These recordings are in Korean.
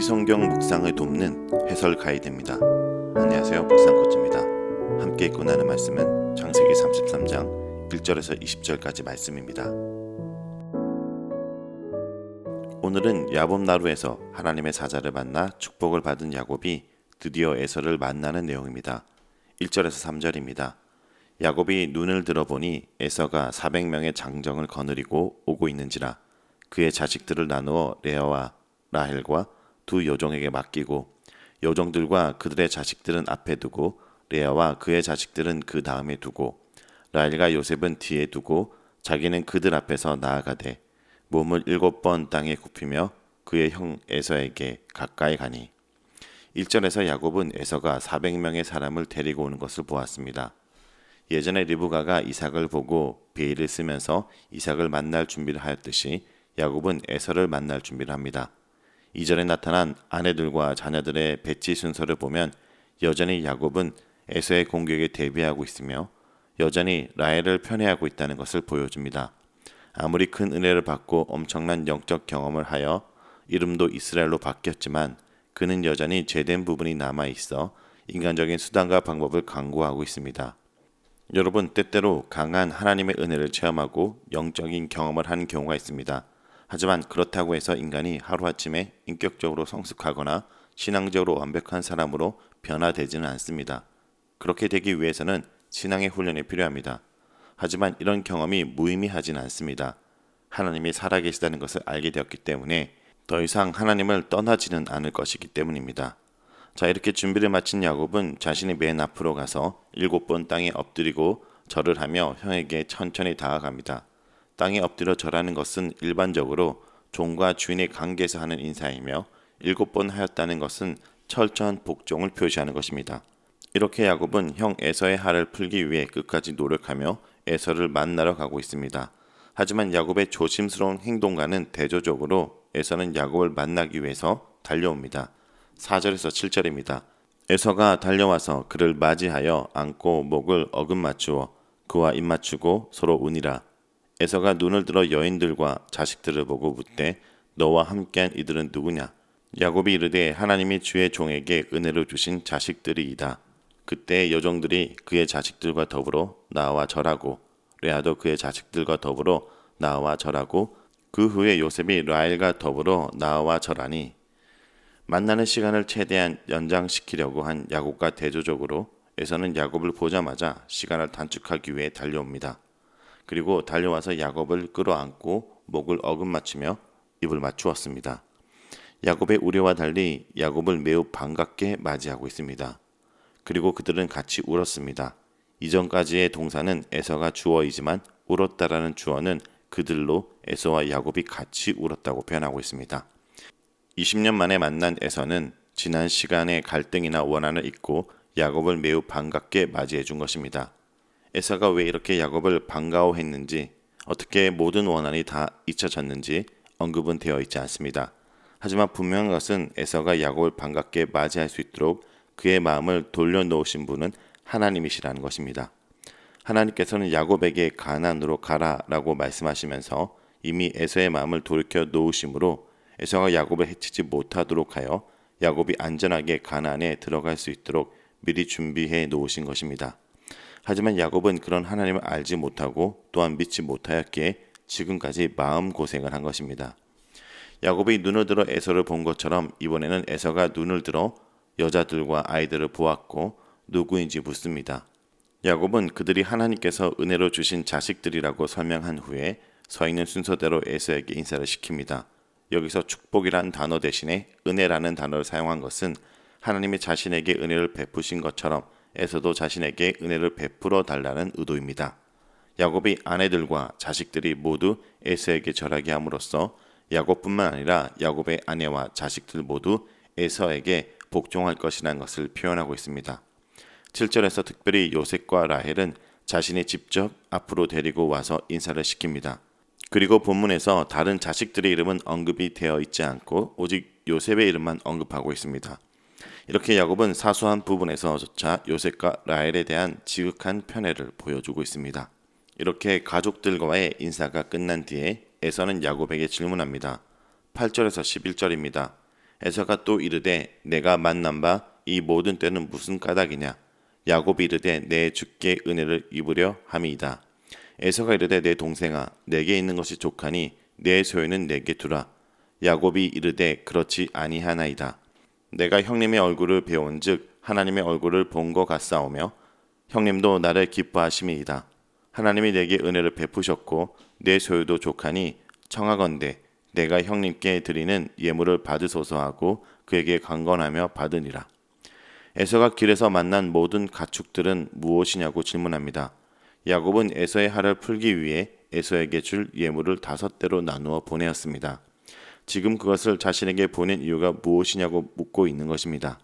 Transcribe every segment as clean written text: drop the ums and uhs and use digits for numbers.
성경 묵상을 돕는 해설 가이드입니다. 안녕하세요, 묵상코치입니다. 함께 읽고 나는 말씀은 창세기 33장 1절에서 20절까지 말씀입니다. 오늘은 야곱 나루에서 하나님의 사자를 만나 축복을 받은 야곱이 드디어 에서를 만나는 내용입니다. 1절에서 3절입니다. 야곱이 눈을 들어보니 에서가 400명의 장정을 거느리고 오고 있는지라 그의 자식들을 나누어 레아와 라헬과 두 여종에게 맡기고 여종들과 그들의 자식들은 앞에 두고 레아와 그의 자식들은 그 다음에 두고 라헬과 요셉은 뒤에 두고 자기는 그들 앞에서 나아가되 몸을 7번 땅에 굽히며 그의 형 에서에게 가까이 가니 1절에서 야곱은 에서가 400명의 사람을 데리고 오는 것을 보았습니다. 예전에 리브가가 이삭을 보고 베일을 쓰면서 이삭을 만날 준비를 하였듯이 야곱은 에서를 만날 준비를 합니다. 2절에 나타난 아내들과 자녀들의 배치 순서를 보면 여전히 야곱은 에서의 공격에 대비하고 있으며 여전히 라헬을 편애하고 있다는 것을 보여줍니다. 아무리 큰 은혜를 받고 엄청난 영적 경험을 하여 이름도 이스라엘로 바뀌었지만 그는 여전히 죄된 부분이 남아있어 인간적인 수단과 방법을 강구하고 있습니다. 여러분, 때때로 강한 하나님의 은혜를 체험하고 영적인 경험을 하는 경우가 있습니다. 하지만 그렇다고 해서 인간이 하루아침에 인격적으로 성숙하거나 신앙적으로 완벽한 사람으로 변화되지는 않습니다. 그렇게 되기 위해서는 신앙의 훈련이 필요합니다. 하지만 이런 경험이 무의미하진 않습니다. 하나님이 살아계시다는 것을 알게 되었기 때문에 더 이상 하나님을 떠나지는 않을 것이기 때문입니다. 자, 이렇게 준비를 마친 야곱은 자신이 맨 앞으로 가서 7번 땅에 엎드리고 절을 하며 형에게 천천히 다가갑니다. 땅에 엎드려 절하는 것은 일반적으로 종과 주인의 관계에서 하는 인사이며 7번 하였다는 것은 철저한 복종을 표시하는 것입니다. 이렇게 야곱은 형 에서의 할을 풀기 위해 끝까지 노력하며 에서를 만나러 가고 있습니다. 하지만 야곱의 조심스러운 행동과는 대조적으로 에서는 야곱을 만나기 위해서 달려옵니다. 4절에서 7절입니다. 에서가 달려와서 그를 맞이하여 안고 목을 어긋맞추어 그와 입맞추고 서로 우니라. 에서가 눈을 들어 여인들과 자식들을 보고 묻되 너와 함께한 이들은 누구냐? 야곱이 이르되 하나님이 주의 종에게 은혜로 주신 자식들이이다. 그때 여종들이 그의 자식들과 더불어 나와 절하고 레아도 그의 자식들과 더불어 나와 절하고 그 후에 요셉이 라헬과 더불어 나와 절하니 만나는 시간을 최대한 연장시키려고 한 야곱과 대조적으로 에서는 야곱을 보자마자 시간을 단축하기 위해 달려옵니다. 그리고 달려와서 야곱을 끌어안고 목을 어긋맞추며 입을 맞추었습니다. 야곱의 우려와 달리 야곱을 매우 반갑게 맞이하고 있습니다. 그리고 그들은 같이 울었습니다. 이전까지의 동사는 에서가 주어이지만 울었다라는 주어는 그들로 에서와 야곱이 같이 울었다고 표현하고 있습니다. 20년 만에 만난 에서는 지난 시간의 갈등이나 원한을 잊고 야곱을 매우 반갑게 맞이해 준 것입니다. 에서가 왜 이렇게 야곱을 반가워했는지, 어떻게 모든 원한이 다 잊혀졌는지 언급은 되어 있지 않습니다. 하지만 분명한 것은 에서가 야곱을 반갑게 맞이할 수 있도록 그의 마음을 돌려놓으신 분은 하나님이시라는 것입니다. 하나님께서는 야곱에게 가나안으로 가라라고 말씀하시면서 이미 에서의 마음을 돌이켜 놓으심으로 에서가 야곱을 해치지 못하도록 하여 야곱이 안전하게 가나안에 들어갈 수 있도록 미리 준비해 놓으신 것입니다. 하지만 야곱은 그런 하나님을 알지 못하고 또한 믿지 못하였기에 지금까지 마음고생을 한 것입니다. 야곱이 눈을 들어 에서를 본 것처럼 이번에는 에서가 눈을 들어 여자들과 아이들을 보았고 누구인지 묻습니다. 야곱은 그들이 하나님께서 은혜로 주신 자식들이라고 설명한 후에 서 있는 순서대로 에서에게 인사를 시킵니다. 여기서 축복이란 단어 대신에 은혜라는 단어를 사용한 것은 하나님이 자신에게 은혜를 베푸신 것처럼 에서도 자신에게 은혜를 베풀어 달라는 의도입니다. 야곱이 아내들과 자식들이 모두 에서에게 절하게 함으로써 야곱뿐만 아니라 야곱의 아내와 자식들 모두 에서에게 복종할 것이라는 것을 표현하고 있습니다. 7절에서 특별히 요셉과 라헬은 자신이 직접 앞으로 데리고 와서 인사를 시킵니다. 그리고 본문에서 다른 자식들의 이름은 언급이 되어 있지 않고 오직 요셉의 이름만 언급하고 있습니다. 이렇게 야곱은 사소한 부분에서조차 요셉과 라헬에 대한 지극한 편애를 보여주고 있습니다. 이렇게 가족들과의 인사가 끝난 뒤에 에서는 야곱에게 질문합니다. 8절에서 11절입니다. 에서가 또 이르되 내가 만난 바 이 모든 때는 무슨 까닭이냐. 야곱이 이르되 내 주께 은혜를 입으려 함이이다. 에서가 이르되 내 동생아 내게 있는 것이 족하니 내 소유는 내게 두라. 야곱이 이르되 그렇지 아니하나이다. 내가 형님의 얼굴을 배운즉 하나님의 얼굴을 본 것 같사오며 형님도 나를 기뻐하심이이다. 하나님이 내게 은혜를 베푸셨고 내 소유도 족하니 청하건대 내가 형님께 드리는 예물을 받으소서 하고 그에게 강건하며 받으니라. 에서가 길에서 만난 모든 가축들은 무엇이냐고 질문합니다. 야곱은 에서의 할을 풀기 위해 에서에게 줄 예물을 5대로 나누어 보내었습니다. 지금 그것을 자신에게 보낸 이유가 무엇이냐고 묻고 있는 것입니다.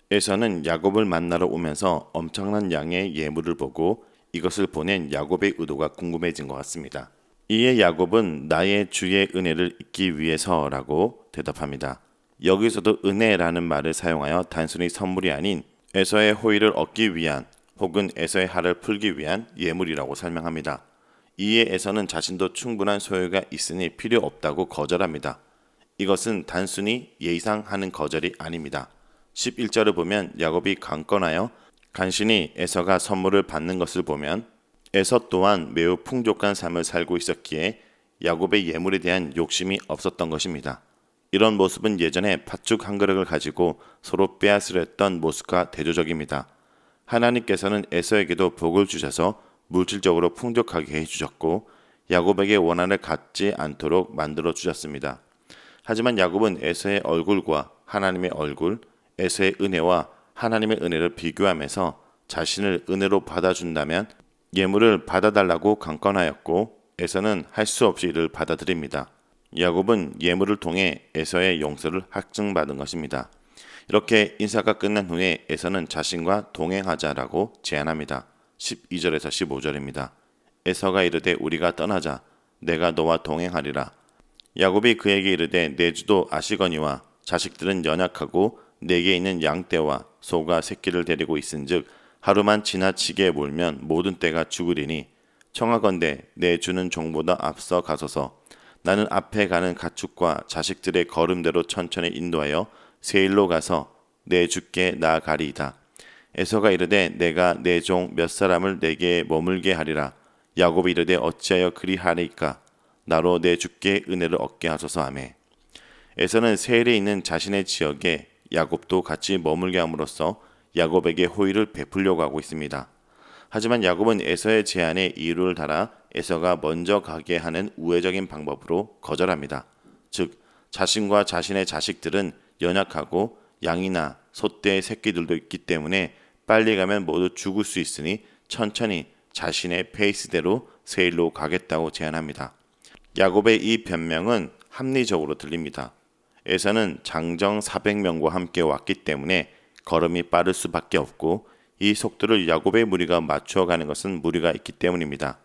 에서는 야곱을 만나러 오면서 엄청난 양의 예물을 보고 이것을 보낸 야곱의 의도가 궁금해진 것 같습니다. 이에 야곱은 나의 주의 은혜를 잊기 위해서라고 대답합니다. 여기서도 은혜라는 말을 사용하여 단순히 선물이 아닌 에서의 호의를 얻기 위한 혹은 에서의 할을 풀기 위한 예물이라고 설명합니다. 이에 에서는 자신도 충분한 소유가 있으니 필요 없다고 거절합니다. 이것은 단순히 예상하는 거절이 아닙니다. 11절을 보면 야곱이 강건하여 간신히 에서가 선물을 받는 것을 보면 에서 또한 매우 풍족한 삶을 살고 있었기에 야곱의 예물에 대한 욕심이 없었던 것입니다. 이런 모습은 예전에 팥죽 한 그릇을 가지고 서로 빼앗으려 했던 모습과 대조적입니다. 하나님께서는 에서에게도 복을 주셔서 물질적으로 풍족하게 해주셨고 야곱에게 원한을 갖지 않도록 만들어 주셨습니다. 하지만 야곱은 에서의 얼굴과 하나님의 얼굴, 에서의 은혜와 하나님의 은혜를 비교하면서 자신을 은혜로 받아준다면 예물을 받아달라고 강권하였고 에서는 할 수 없이 이를 받아들입니다. 야곱은 예물을 통해 에서의 용서를 확증받은 것입니다. 이렇게 인사가 끝난 후에 에서는 자신과 동행하자라고 제안합니다. 12절에서 15절입니다. 에서가 이르되 우리가 떠나자. 내가 너와 동행하리라. 야곱이 그에게 이르되 내 주도 아시거니와 자식들은 연약하고 내게 있는 양떼와 소가 새끼를 데리고 있은즉 하루만 지나치게 몰면 모든 떼가 죽으리니 청하건대 내 주는 종보다 앞서 가소서. 나는 앞에 가는 가축과 자식들의 걸음대로 천천히 인도하여 세일로 가서 내 주께 나아가리이다. 에서가 이르되 내가 내 종 몇 사람을 내게 머물게 하리라. 야곱이 이르되 어찌하여 그리하리까. 나로 내 주께 은혜를 얻게 하소서 하매. 에서는 세일에 있는 자신의 지역에 야곱도 같이 머물게 함으로써 야곱에게 호의를 베풀려고 하고 있습니다. 하지만 야곱은 에서의 제안에 이유를 달아 에서가 먼저 가게 하는 우회적인 방법으로 거절합니다. 즉 자신과 자신의 자식들은 연약하고 양이나 소떼의 새끼들도 있기 때문에 빨리 가면 모두 죽을 수 있으니 천천히 자신의 페이스대로 세일로 가겠다고 제안합니다. 야곱의 이 변명은 합리적으로 들립니다. 에서는 장정 400명과 함께 왔기 때문에 걸음이 빠를 수밖에 없고 이 속도를 야곱의 무리가 맞추어가는 것은 무리가 있기 때문입니다.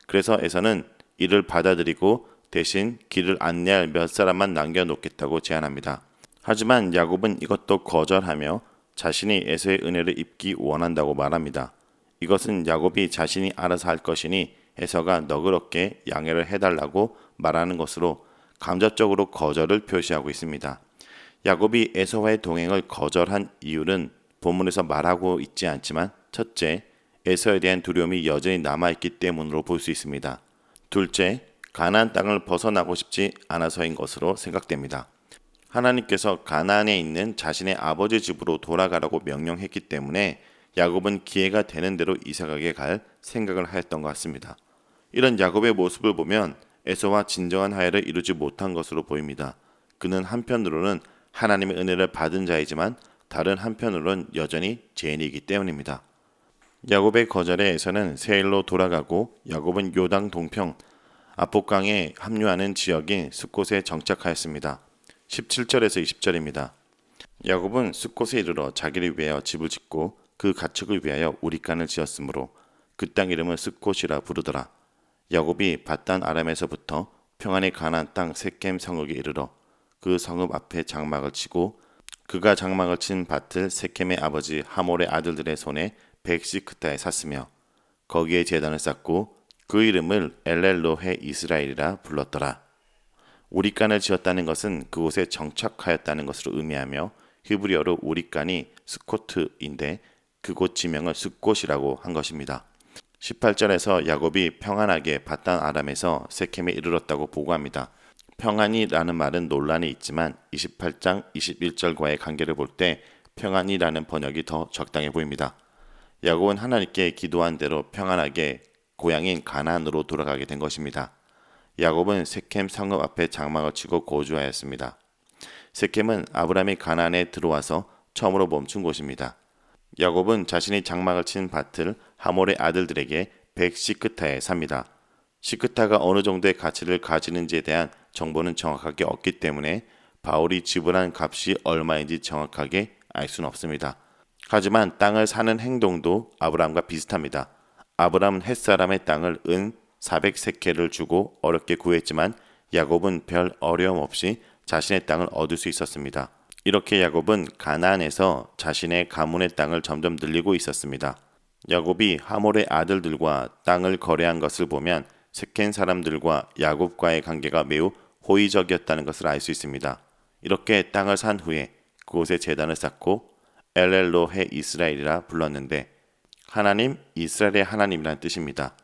그래서 에서는 이를 받아들이고 대신 길을 안내할 몇 사람만 남겨놓겠다고 제안합니다. 하지만 야곱은 이것도 거절하며 자신이 에서의 은혜를 입기 원한다고 말합니다. 이것은 야곱이 자신이 알아서 할 것이니 에서가 너그럽게 양해를 해달라고 말하는 것으로 간접적으로 거절을 표시하고 있습니다. 야곱이 에서와의 동행을 거절한 이유는 본문에서 말하고 있지 않지만 첫째, 에서에 대한 두려움이 여전히 남아있기 때문으로 볼 수 있습니다. 둘째, 가나안 땅을 벗어나고 싶지 않아서인 것으로 생각됩니다. 하나님께서 가나안에 있는 자신의 아버지 집으로 돌아가라고 명령했기 때문에 야곱은 기회가 되는 대로 이삭에게 갈 생각을 하였던 것 같습니다. 이런 야곱의 모습을 보면 에서와 진정한 화해를 이루지 못한 것으로 보입니다. 그는 한편으로는 하나님의 은혜를 받은 자이지만 다른 한편으로는 여전히 죄인이기 때문입니다. 야곱의 거절에 에서는 세일로 돌아가고 야곱은 요당 동평 아폭강에 합류하는 지역인 숫곳에 정착하였습니다. 17절에서 20절입니다. 야곱은 숫곳에 이르러 자기를 위하여 집을 짓고 그 가축을 위하여 우리간을 지었으므로 그 땅 이름을 숫곳이라 부르더라. 야곱이 밧단 아람에서부터 평안의 가나안 땅 세겜 성읍에 이르러 그 성읍 앞에 장막을 치고 그가 장막을 친 밭을 세겜의 아버지 하몰의 아들들의 손에 백시크타에 샀으며 거기에 제단을 쌓고 그 이름을 엘렐로헤 이스라엘이라 불렀더라. 우리간을 지었다는 것은 그곳에 정착하였다는 것으로 의미하며 히브리어로 우리간이 스코트인데 그곳 지명을 숫곳이라고 한 것입니다. 18절에서 야곱이 평안하게 밧단 아람에서 세켐에 이르렀다고 보고합니다. 평안이라는 말은 논란이 있지만 28장 21절과의 관계를 볼 때 평안이라는 번역이 더 적당해 보입니다. 야곱은 하나님께 기도한 대로 평안하게 고향인 가나안으로 돌아가게 된 것입니다. 야곱은 세켐 성읍 앞에 장막을 치고 거주하였습니다. 세켐은 아브라함이 가나안에 들어와서 처음으로 멈춘 곳입니다. 야곱은 자신이 장막을 친 밭을 하몰의 아들들에게 100시크타에 삽니다. 시크타가 어느 정도의 가치를 가지는지에 대한 정보는 정확하게 없기 때문에 바울이 지불한 값이 얼마인지 정확하게 알 수는 없습니다. 하지만 땅을 사는 행동도 아브라함과 비슷합니다. 아브라함은 햇사람의 땅을 은 400세켈을 주고 어렵게 구했지만 야곱은 별 어려움 없이 자신의 땅을 얻을 수 있었습니다. 이렇게 야곱은 가나안에서 자신의 가문의 땅을 점점 늘리고 있었습니다. 야곱이 하몰의 아들들과 땅을 거래한 것을 보면 세켄 사람들과 야곱과의 관계가 매우 호의적이었다는 것을 알 수 있습니다. 이렇게 땅을 산 후에 그곳에 제단을 쌓고 엘엘로헤 이스라엘이라 불렀는데 하나님, 이스라엘의 하나님이란 뜻입니다.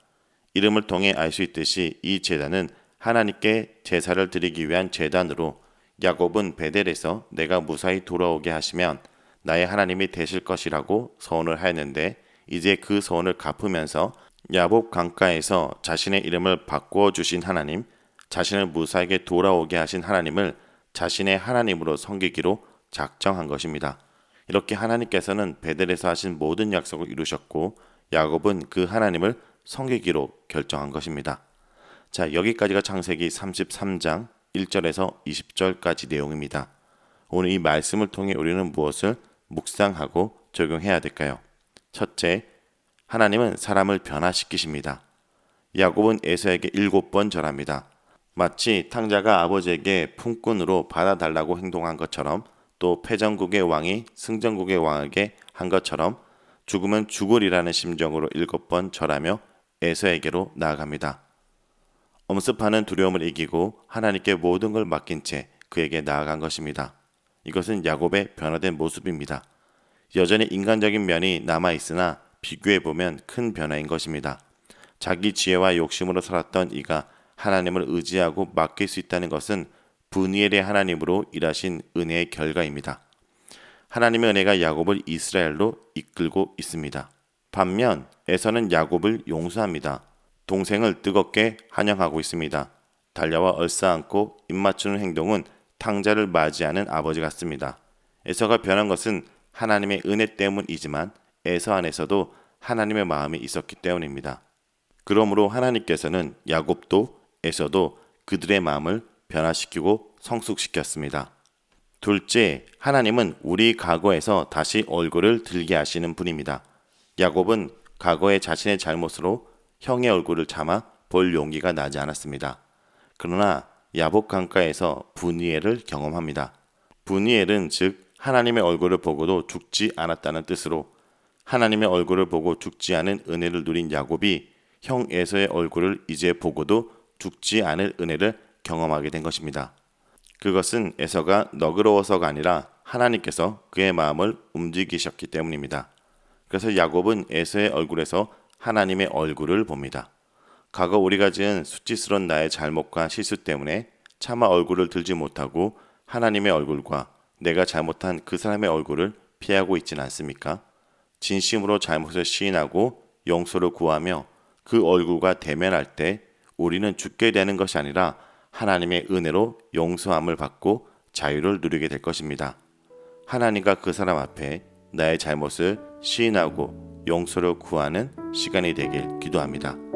이름을 통해 알 수 있듯이 이 제단은 하나님께 제사를 드리기 위한 제단으로 야곱은 베델에서 내가 무사히 돌아오게 하시면 나의 하나님이 되실 것이라고 서원을 하였는데 이제 그 서원을 갚으면서 야복 강가에서 자신의 이름을 바꾸어 주신 하나님, 자신을 무사하게 돌아오게 하신 하나님을 자신의 하나님으로 섬기기로 작정한 것입니다. 이렇게 하나님께서는 베델에서 하신 모든 약속을 이루셨고 야곱은 그 하나님을 섬기기로 결정한 것입니다. 자, 여기까지가 창세기 33장 1절에서 20절까지 내용입니다. 오늘 이 말씀을 통해 우리는 무엇을 묵상하고 적용해야 될까요? 첫째, 하나님은 사람을 변화시키십니다. 야곱은 에서에게 7번 절합니다. 마치 탕자가 아버지에게 품꾼으로 받아달라고 행동한 것처럼 또 패전국의 왕이 승전국의 왕에게 한 것처럼 죽으면 죽으리라는 심정으로 7번 절하며 에서에게로 나아갑니다. 엄습하는 두려움을 이기고 하나님께 모든 걸 맡긴 채 그에게 나아간 것입니다. 이것은 야곱의 변화된 모습입니다. 여전히 인간적인 면이 남아있으나 비교해보면 큰 변화인 것입니다. 자기 지혜와 욕심으로 살았던 이가 하나님을 의지하고 맡길 수 있다는 것은 브니엘의 하나님으로 일하신 은혜의 결과입니다. 하나님의 은혜가 야곱을 이스라엘로 이끌고 있습니다. 반면 에서는 야곱을 용서합니다. 동생을 뜨겁게 환영하고 있습니다. 달려와 얼싸안고 입맞추는 행동은 탕자를 맞이하는 아버지 같습니다. 에서가 변한 것은 하나님의 은혜 때문이지만 에서 안에서도 하나님의 마음이 있었기 때문입니다. 그러므로 하나님께서는 야곱도 에서도 그들의 마음을 변화시키고 성숙시켰습니다. 둘째, 하나님은 우리 과거에서 다시 얼굴을 들게 하시는 분입니다. 야곱은 과거의 자신의 잘못으로 형의 얼굴을 참아 볼 용기가 나지 않았습니다. 그러나 야복 강가에서 브니엘을 경험합니다. 브니엘은 즉 하나님의 얼굴을 보고도 죽지 않았다는 뜻으로 하나님의 얼굴을 보고 죽지 않은 은혜를 누린 야곱이 형 에서의 얼굴을 이제 보고도 죽지 않을 은혜를 경험하게 된 것입니다. 그것은 에서가 너그러워서가 아니라 하나님께서 그의 마음을 움직이셨기 때문입니다. 그래서 야곱은 에서의 얼굴에서 하나님의 얼굴을 봅니다. 과거 우리가 지은 수치스러운 나의 잘못과 실수 때문에 차마 얼굴을 들지 못하고 하나님의 얼굴과 내가 잘못한 그 사람의 얼굴을 피하고 있지는 않습니까? 진심으로 잘못을 시인하고 용서를 구하며 그 얼굴과 대면할 때 우리는 죽게 되는 것이 아니라 하나님의 은혜로 용서함을 받고 자유를 누리게 될 것입니다. 하나님과 그 사람 앞에 나의 잘못을 시인하고 용서를 구하는 시간이 되길 기도합니다.